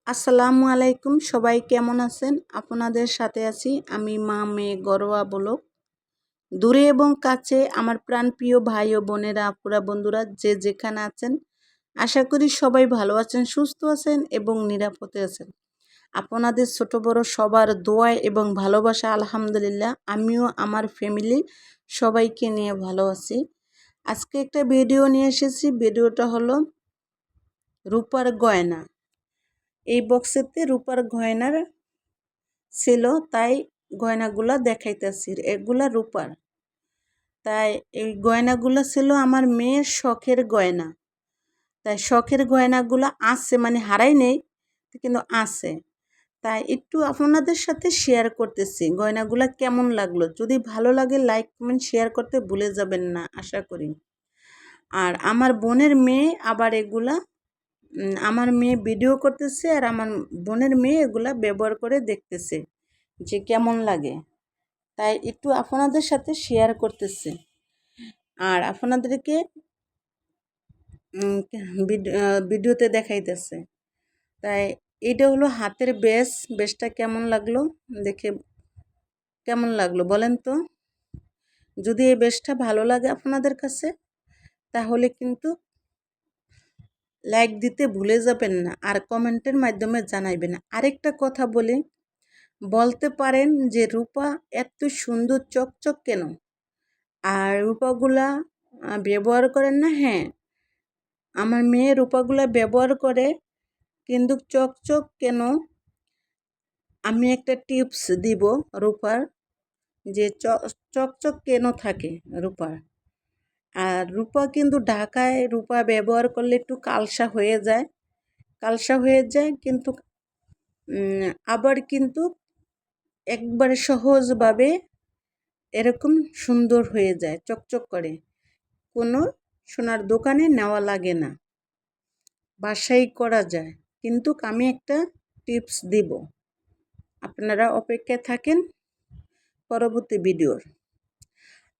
আসসালামু আলাইকুম, সবাই কেমন আছেন? আপনাদের সাথে আছি আমি মা মেয়ে গরোয়া ব্লগ। দূরে এবং কাছে আমার প্রাণপ্রিয় ভাই ও বোনেরা, আপুরা, বন্ধুরা যে যেখানে আছেন, আশা করি সবাই ভালো আছেন, সুস্থ আছেন এবং নিরাপদে আছেন। আপনাদের ছোট বড় সবার দোয়ায় এবং ভালোবাসা আলহামদুলিল্লাহ আমিও আমার ফ্যামিলি সবাইকে নিয়ে ভালো আছি। আজকে একটা ভিডিও নিয়ে এসেছি। ভিডিওটা হলো রূপার গয়না। এই বক্সেতে রূপার গয়নার ছিল, তাই গয়নাগুলা দেখাইতেছি। এগুলা রূপার। তাই এই গয়নাগুলো ছিল আমার মেয়ের শখের গয়না। তাই শখের গয়নাগুলো আছে, মানে হারাই নেই, কিন্তু আছে। তাই একটু আপনাদের সাথে শেয়ার করতেছি গয়নাগুলা কেমন লাগলো। যদি ভালো লাগে লাইক কমেন্ট শেয়ার করতে ভুলে যাবেন না, আশা করি। আর আমার বোনের মেয়ে আবার এগুলা আমার মেয়ে ভিডিও করতেছে, আর আমার বোনের মেয়ে এগুলা ব্যবহার করে দেখতেছে যে কেমন লাগে। তাই একটু আপনাদের সাথে শেয়ার করতেছি আর আপনাদেরকে ভিডিওতে দেখাইতেছে। তাই এটা হলো হাতের বেশটা কেমন লাগলো দেখে, কেমন লাগলো বলেন তো। যদি এই বেশটা ভালো লাগে আপনাদের কাছে, তাহলে কিন্তু লাইক দিতে ভুলে যাবেন না, আর কমেন্টের মাধ্যমে জানাইবেন। আরেকটা কথা বলি, বলতে পারেন যে রূপা এত সুন্দর চকচক কেন, আর রূপাগুলা ব্যবহার করেন না? হ্যাঁ, আমার মেয়ে রূপাগুলা ব্যবহার করে, কিন্তু চকচক কেন আমি একটা টিপস দিব রূপার, যে চকচক কেন থাকে রূপার। আর রূপা কিন্তু ঢাকায় রূপা ব্যবহার করলে একটু কালসা হয়ে যায়, কিন্তু আবার কিন্তু একবারে সহজভাবে এরকম সুন্দর হয়ে যায়, চকচক করে। কোনো সোনার দোকানে নেওয়া লাগে না, বাসাই করা যায়। কিন্তু আমি একটা টিপস দিব, আপনারা অপেক্ষায় থাকেন পরবর্তী ভিডিওর।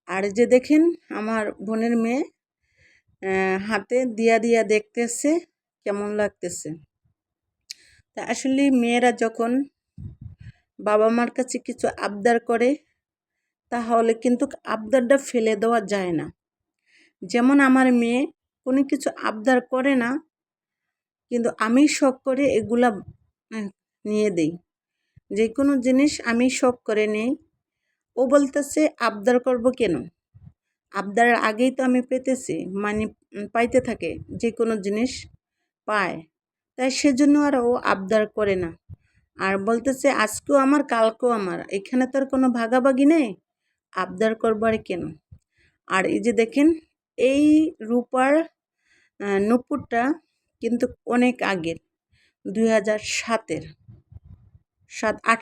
আর যে দেখেন আমার বোনের মেয়ে হাতে দিয়া দিয়া দেখতেছে কেমন লাগতেছে। তা আসলে মেয়েরা যখন বাবা মার কাছে কিছু আবদার করে, তাহলে কিন্তু আবদারটা ফেলে দেওয়া যায় না। যেমন আমার মেয়ে কোনো কিছু আবদার করে না, কিন্তু আমি শখ করে এগুলা নিয়ে দেই। যে কোনো জিনিস আমি শখ করে নেই। ও বলতেছে আবদার করব কেন, আবদারের আগেই তো আমি পেতেছি, মানে পাইতে থাকে, যে কোনো জিনিস পায়। তাই সেজন্য আর ও আবদার করে না। আর বলতেছে আজকেও আমার কালকেও আমার, এখানে তো আর কোনো ভাগাভাগি নেই, আবদার করবার কেন। আর এই যে দেখেন এই রূপার নূপুরটা কিন্তু অনেক আগের, 2008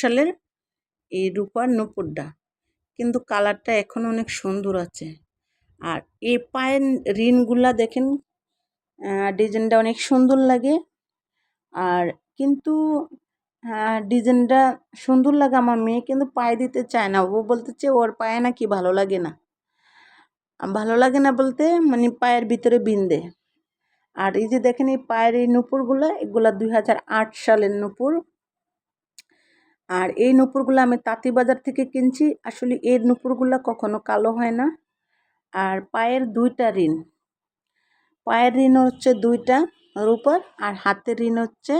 সালের এই রূপার নূপুরটা, কিন্তু কালারটা এখন অনেক সুন্দর আছে। আর এই পায়ের রিনগুলা দেখেন, ডিজাইনটা অনেক সুন্দর লাগে। আর কিন্তু ডিজাইনটা সুন্দর লাগে, আমার মেয়ে কিন্তু পায়ে দিতে চায় না। ও বলতেছে ওর পায়ে নাকি ভালো লাগে না। ভালো লাগে না বলতে মানে পায়ের ভিতরে বিন্দে। আর এই যে দেখেন এই পায়ের এই নূপুরগুলো, এগুলা 2008 সালের নূপুর। আর এই নূপুরগুলো আমি তাঁতিবাজার থেকে কিনছি। আসলে এই নূপুরগুলো কখনো কালো হয় না। আর পায়ের রিন হচ্ছে 2টা রূপার, আর হাতের রিন হচ্ছে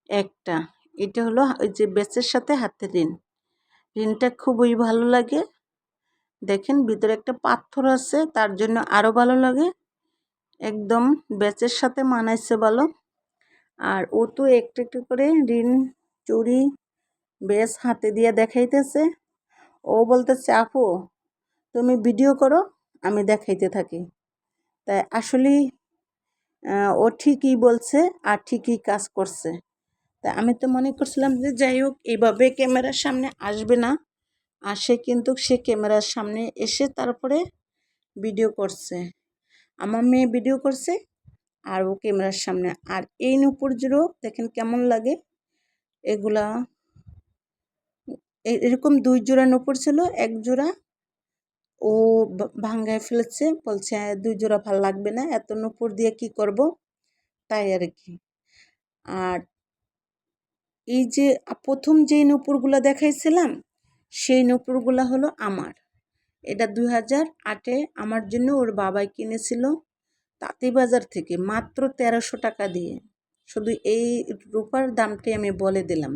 একটা। এটা হলো ওই যে বেচের সাথে হাতের রিনটা খুবই ভালো লাগে। দেখেন ভিতরে একটা পাথর আছে, তার জন্য আরও ভালো লাগে। একদম বেচের সাথে মানাইছে ভালো। আর ও তো একটু একটু করে রিন, চুড়ি, বেশ হাতে দিয়ে দেখাইতেছে। ও বলতেছে আপু তুমি ভিডিও করো, আমি দেখাইতে থাকি। তাই আসলেই ও ঠিকই বলছে আর ঠিকই কাজ করছে। তা আমি তো মনে করছিলাম যে যাই হোক এইভাবে ক্যামেরার সামনে আসবে না, আর সে ক্যামেরার সামনে এসে তারপরে ভিডিও করছে। আমার মেয়ে ভিডিও করছে আর ও ক্যামেরার সামনে। আর এই নূপুরগুলো দেখেন কেমন লাগে। এগুলা এরকম 2 জোড়া নূপুর ছিল, 1 জোড়া ও ভাঙ্গায় ফেলেছে, বলছে 2 জোড়া ভাল লাগবে না, এত নূপুর দিয়ে কি করব, তাই আর কি। আর এই যে প্রথম যেই নূপুরগুলো দেখাইছিলাম সেই নূপুরগুলো হলো আমার। এটা 2008-এ আমার জন্য ওর বাবাই কিনেছিল তাঁতিবাজার থেকে মাত্র 1300 টাকা দিয়ে। শুধু এই রূপার দামটাই আমি বলে দিলাম।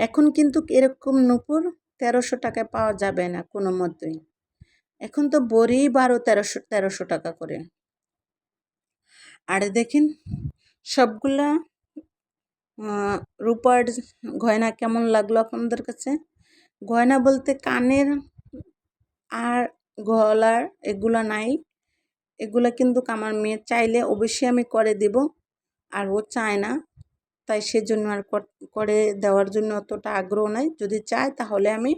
এখন কিন্তু এরকম নূপুর 1300 টাকায় পাওয়া যাবে না কোনো মতেই। এখন তো বড়ি 1200-1300 টাকা করে। আর দেখেন সবগুলা রূপার গয়না কেমন লাগলো আপনাদের কাছে? গয়না বলতে কানের আর গলার এগুলা নাই। এগুলা কিন্তু আমার মেয়ে চাইলে অবশ্যই আমি করে দেব, আর ও চায় না, তাই সেজন্য আর করে দেওয়ার জন্য অতটা আগ্রহ নাই। যদি চায় তাহলে আমি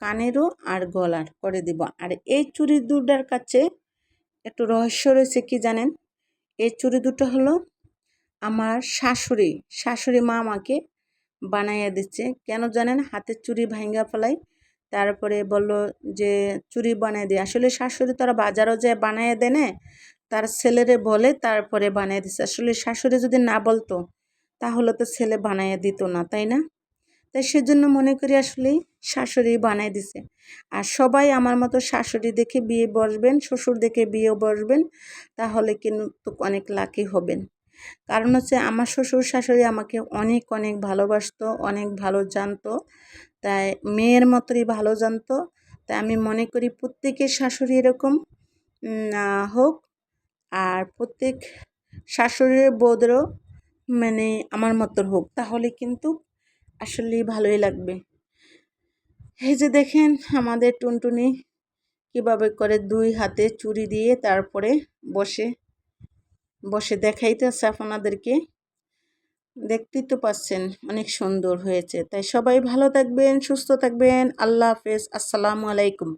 কানেরও আর গলার করে দেব। আর এই চুড়ি দুটার কাছে একটু রহস্য রয়েছে, কি জানেন? এই চুড়ি দুটো হলো আমার শাশুড়ি মা আমাকে বানাইয়া দিচ্ছে। কেন জানেন? হাতের চুড়ি ভাঙ্গা ফেলাই, তারপরে বলল যে চুড়ি বানিয়ে দিয়ে। আসলে শাশুড়ি তারা বাজারও যায় বানাইয়া দেয় না, তার ছেলেরে বলে তারপরে বানিয়ে দিচ্ছে। আসলে শাশুড়ি যদি না বলতো তাহলে তো ছেলে বানাইয়া দিত না, তাই না? তাই সেজন্য মনে করি আসলেই শাশুড়ি বানাই দিছে। আর সবাই আমার মতো শাশুড়ি দেখে বিয়ে বসবেন, শ্বশুর দেখে বিয়ে বসবেন, তাহলে কিন্তু অনেক লাকি হবেন। কারণ হচ্ছে আমার শ্বশুর শাশুড়ি আমাকে অনেক অনেক ভালোবাসতো, অনেক ভালো জানতো, তাই মেয়ের মতোই ভালো জানতো। তাই আমি মনে করি প্রত্যেকের শাশুড়ি এরকম হোক, আর প্রত্যেক শাশুড়ির বউদেরও মানে আমার মতো হোক, তাহলে কিন্তু আসলেই ভালোই লাগবে। এই যে দেখেন আমাদের টুনটুনি কিভাবে করে 2 হাতে চুড়ি দিয়ে তারপরে বসে বসে দেখাইতেছে আপনাদেরকে। দেখতেই তো পাচ্ছেন অনেক সুন্দর হয়েছে। তাই সবাই ভালো থাকবেন, সুস্থ থাকবেন। আল্লাহ হাফেজ। আসসালামু আলাইকুম।